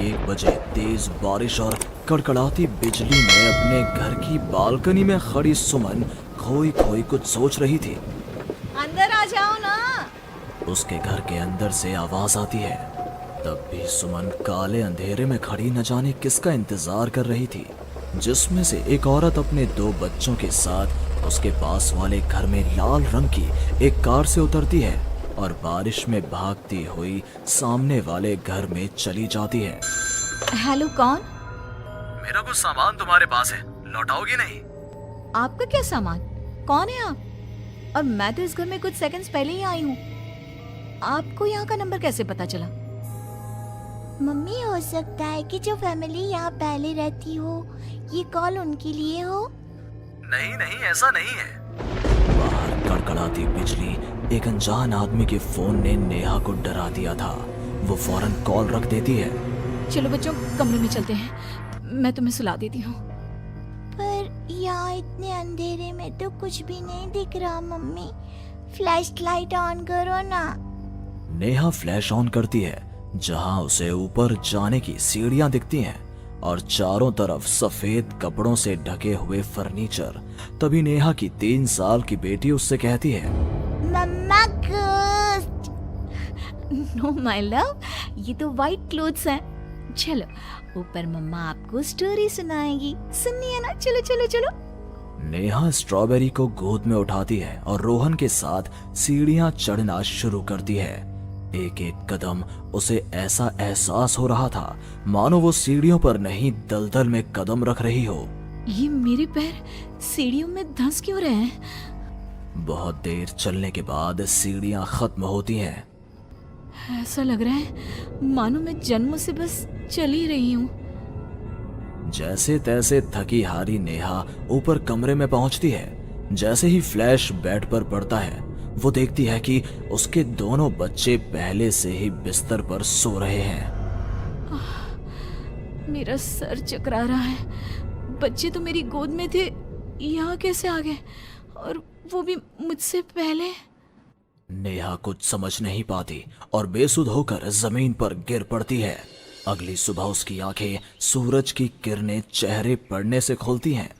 1 बजे तेज बारिश और कड़कड़ाती बिजली में अपने घर की बालकनी में खड़ी सुमन खोई खोई कुछ सोच रही थी। अंदर आ जाओ ना। उसके घर के अंदर से आवाज आती है। तब भी सुमन काले अंधेरे में खड़ी न जाने किसका इंतजार कर रही थी, जिसमें से एक औरत अपने 2 बच्चों के साथ उसके पास वाले घर में लाल रंग की एक कार से उतरती है और बारिश में भागती हुई सामने वाले घर में चली जाती है। हेलो, कौन? मेरा कुछ सामान तुम्हारे पास है, लौटाओगी नहीं? आपका क्या सामान? कौन है आप? और मैं तो इस घर में कुछ सेकंड्स पहले ही आई हूँ। आपको यहाँ का नंबर कैसे पता चला? मम्मी, हो सकता है कि जो फैमिली यहाँ पहले रहती हो ये कॉल उनके लिए हो। नहीं नहीं, ऐसा नहीं है। बाहर कड़कड़ाती बिजली एक अनजान आदमी के फोन ने नेहा को डरा दिया था। वो फौरन कॉल रख देती है। चलो बच्चों, कमरे में चलते हैं, मैं तुम्हें सुला देती हूँ। पर यहाँ इतने अंधेरे में तो कुछ भी नहीं दिख रहा। मम्मी, फ्लैश लाइट ऑन करो ना। नेहा फ्लैश ऑन करती है, जहां उसे ऊपर जाने की सीढ़ियां दिखती हैं और चारों तरफ सफेद कपड़ों से ढके हुए फर्नीचर। तभी नेहा की 3 साल की बेटी उससे कहती है, मम्मा घोस्ट। नो माय लव, ये तो वाइट क्लोथ्स हैं। चलो ऊपर मम्मा आपको स्टोरी सुनाएगी, सुननी है ना? चलो चलो चलो। नेहा स्ट्रॉबेरी को गोद में उठाती है और रोहन के साथ सीढ़ियां चढ़ना शुरू करती है। एक एक कदम उसे ऐसा एहसास हो रहा था मानो वो सीढ़ियों पर नहीं दलदल में कदम रख रही हो। ये मेरे पैर सीढ़ियों में धंस क्यों रहे हैं? बहुत देर चलने के बाद सीढ़ियां खत्म होती हैं। ऐसा लग रहा है मानो मैं जन्म से बस चल ही रही हूँ। जैसे तैसे थकी हारी नेहा ऊपर कमरे में पहुंचती है। जैसे ही फ्लैश बेड पर पड़ता है, वो देखती है कि उसके दोनों बच्चे पहले से ही बिस्तर पर सो रहे हैं। मेरा सर चकरा रहा है। बच्चे तो मेरी गोद में थे, यहाँ कैसे आ गए? और वो भी मुझसे पहले। नेहा कुछ समझ नहीं पाती और बेसुध होकर जमीन पर गिर पड़ती है। अगली सुबह उसकी आंखें सूरज की किरणें चेहरे पड़ने से खुलती हैं।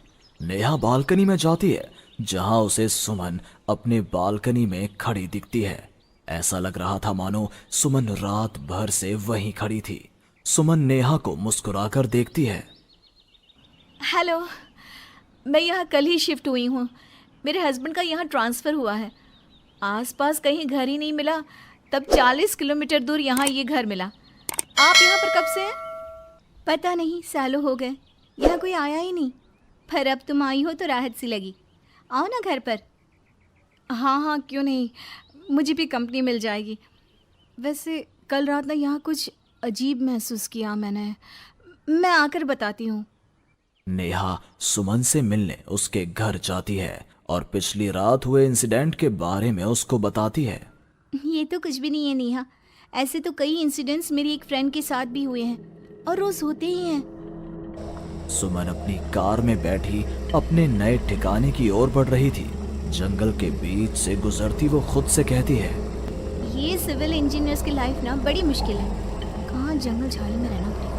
नेहा बालकनी में जाती है, जहां उसे सुमन अपने बालकनी में खड़ी दिखती है। ऐसा लग रहा था मानो सुमन रात भर से वहीं खड़ी थी। सुमन नेहा को मुस्कुराकर देखती है। हेलो, मैं यहाँ कल ही शिफ्ट हुई हूँ। मेरे हस्बैंड का यहाँ ट्रांसफ़र हुआ है। आसपास कहीं घर ही नहीं मिला, तब 40 किलोमीटर दूर यहाँ ये घर मिला। आप यहाँ पर कब से हैं? पता नहीं, सालों हो गए, यहाँ कोई आया ही नहीं। पर अब तुम आई हो तो राहत सी लगी। आओ ना घर पर। हाँ हाँ, क्यों नहीं, मुझे भी कंपनी मिल जाएगी। वैसे कल रात ना यहाँ कुछ अजीब महसूस किया मैंने। मैं आकर बताती हूँ। नेहा सुमन से मिलने उसके घर जाती है और पिछली रात हुए इंसिडेंट के बारे में उसको बताती है। ये तो कुछ भी नहीं है नेहा। ऐसे तो कई इंसिडेंट्स मेरी एक फ्रेंड के साथ भी हुए हैं और रोज होते ही हैं। सुमन अपनी कार में बैठी अपने नए ठिकाने की ओर बढ़ रही थी। जंगल के बीच से गुजरती वो खुद से कहती है, ये सिविल इंजीनियर्स की लाइफ ना बड़ी मुश्किल है। कहाँ जंगल झाड़ी में रहना पड़ेगा।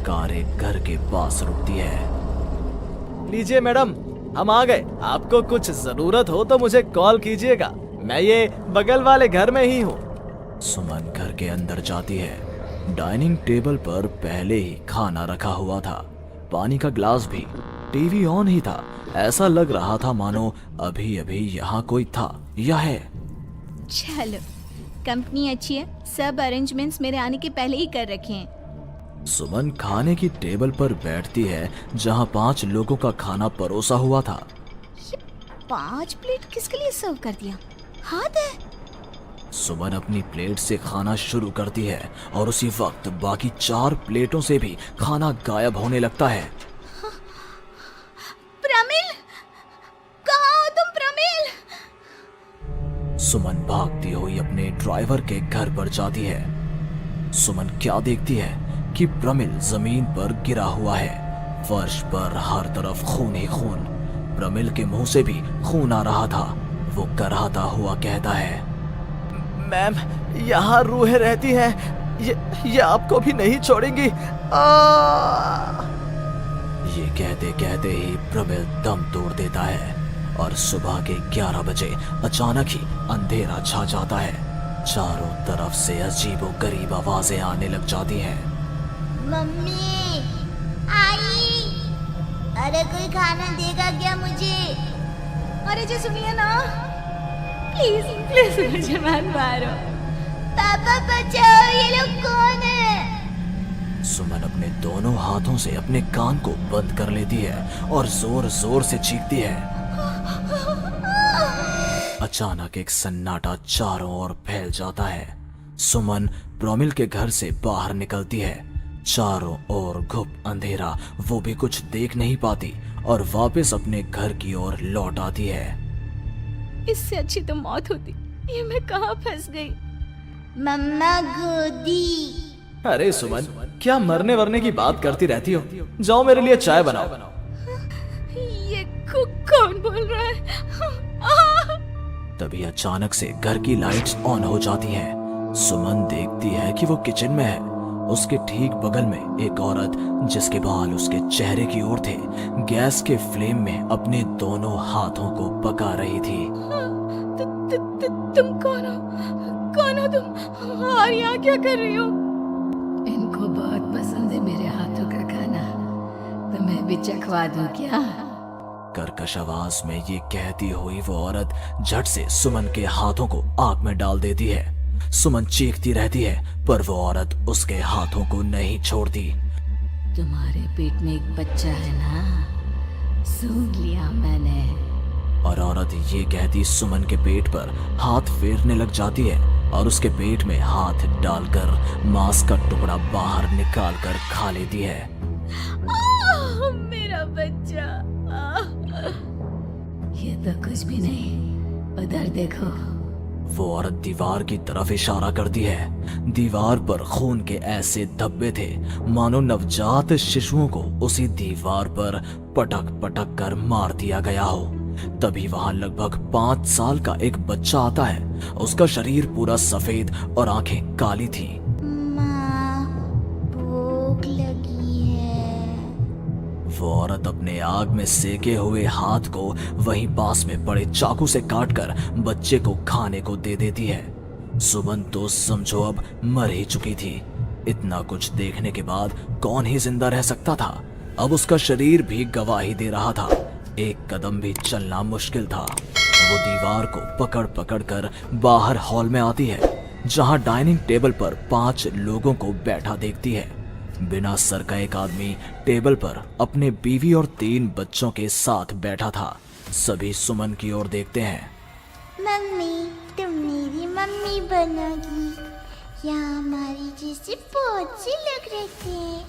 कार एक घर के पास रुकती है। लीजिए मैडम, हम आ गए। आपको कुछ जरूरत हो तो मुझे कॉल कीजिएगा, मैं ये बगल वाले घर में ही हूँ। सुमन घर के अंदर जाती है। डाइनिंग टेबल पर पहले ही खाना रखा हुआ था, पानी का ग्लास भी, टीवी ऑन ही था। ऐसा लग रहा था मानो अभी अभी यहाँ कोई था या है। चलो, कंपनी अच्छी है, सब अरेंजमेंट्स मेरे आने के पहले ही कर रखे हैं। सुमन खाने की टेबल पर बैठती है, जहाँ 5 लोगों का खाना परोसा हुआ था। ये 5 प्लेट किसके लिए सर्व कर दिया? हाथ है। सुमन अपनी प्लेट से खाना शुरू करती है और उसी वक्त बाकी 4 प्लेटों से भी खाना गायब होने लगता है। प्रमिल, कहाँ हो तुम प्रमिल? सुमन भागती हुई अपने ड्राइवर के घर पर जाती है। सुमन क्या देखती है कि प्रमिल जमीन पर गिरा हुआ है। फर्श पर हर तरफ खून ही खून। प्रमिल के मुंह से भी खून आ रहा था। वो कराहता हुआ कहता है, मैम, यहाँ रूहें रहती हैं, ये आपको भी नहीं छोड़ेंगी। ये कहते कहते ही प्रमिल दम तोड़ देता है और सुबह के 11 बजे अचानक ही अंधेरा छा जाता है। चारों तरफ से अजीबो गरीब आवाजें आने लग जाती हैं। मम्मी, आई, अरे कोई खाना देगा क्या मुझे? अरे जी सुनिए ना, प्लीज प्लीज मुझे मत मारो। पापा बचाओ, ये लोग कौन है? सुमन अपने दोनों हाथों से अपने कान को बंद कर लेती है और जोर जोर से चीखती है। अचानक एक सन्नाटा चारों ओर फैल जाता है। सुमन प्रमिल के घर से बाहर निकलती है। चारों ओर घुप अंधेरा, वो भी कुछ देख नहीं पाती और वापस अपने घर की ओर लौट आती है। इससे अच्छी तो मौत होती, ये मैं कहाँ फंस गई। मम्मा गोदी। अरे सुमन, क्या मरने वरने की बात करती रहती हो? जाओ मेरे लिए चाय बनाओ। ये कौन बोल रहा है? तभी अचानक से घर की लाइट्स ऑन हो जाती हैं। सुमन देखती है कि वो किचन में है। उसके ठीक बगल में एक औरत, जिसके बाल उसके चेहरे की ओर थे, गैस के फ्लेम में अपने दोनों हाथों को पका रही थी। तुम कौन हो? कौन हो तुम? और यहाँ क्या कर रही हो? इनको बहुत पसंद है मेरे हाथों का खाना, तो मैं भी चखवा दूं क्या? कर्कश आवाज में ये कहती हुई वो औरत झट से सुमन के हाथों को आग में डाल देती है। सुमन चीखती रहती है, पर वो औरत उसके हाथों को नहीं छोड़ती। तुम्हारे पेट में एक बच्चा है ना, सूंघ लिया मैंने। और औरत ये कहती सुमन के पेट पर हाथ फेरने लग जाती है और उसके पेट में हाथ डालकर मांस का टुकड़ा बाहर निकाल कर खा लेती है। मेरा बच्चा। ये तो कुछ भी नहीं, उधर देखो। वो औरत दीवार की तरफ इशारा करती है। दीवार पर खून के ऐसे धब्बे थे मानो नवजात शिशुओं को उसी दीवार पर पटक पटक कर मार दिया गया हो। तभी वहां लगभग 5 साल का एक बच्चा आता है। उसका शरीर पूरा सफेद और आंखें काली थी। माँ, भूख लगी है। वो औरत अपने आग में सेके हुए हाथ को वहीं पास में पड़े चाकू से काटकर बच्चे को खाने को दे देती है। सुमन तो समझो अब मर ही चुकी थी। इतना कुछ देखने के बाद कौन ही जिंदा रह सकता था। अब उसका शरीर भी गवाही दे रहा था। एक कदम भी चलना मुश्किल था। वो दीवार को पकड़ पकड़ कर बाहर हॉल में आती है, जहां डाइनिंग टेबल पर 5 लोगों को बैठा देखती है। बिना सर का एक आदमी टेबल पर अपने बीवी और 3 बच्चों के साथ बैठा था। सभी सुमन की ओर देखते हैं। मम्मी, तुम मेरी मम्मी बनोगी। यहाँ हमारी जैसे बहुत से लोग रहते हैं,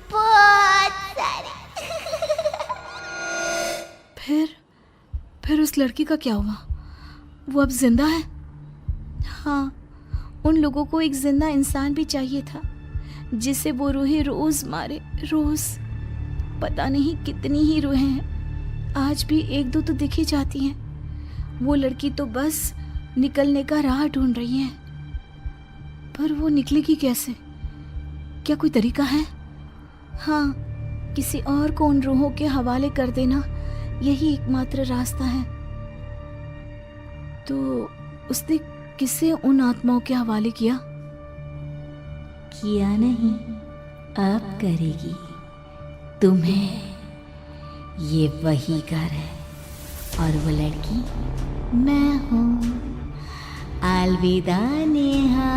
बहुत सारे। फिर उस लड़की का क्या हुआ? वो अब जिंदा है? हाँ, उन लोगों को एक जिंदा इंसान भी चाहिए था, जिसे वो रूहें रोज मारे, रोज। पता नहीं कितनी ही रूहें हैं, आज भी 1-2 तो दिखी जाती हैं। वो लड़की तो बस निकलने का राह ढूंढ रही है, पर वो निकलेगी कैसे? क्या कोई तरीका है? हाँ, किसी और को उन रूहों के हवाले कर देना, यही एकमात्र रास्ता है। तो उसने किसे उन आत्माओं के हवाले किया? किया नहीं, अब करेगी। तुम्हें ये वही घर है और वो लड़की मैं हूँ। अलविदा नेहा।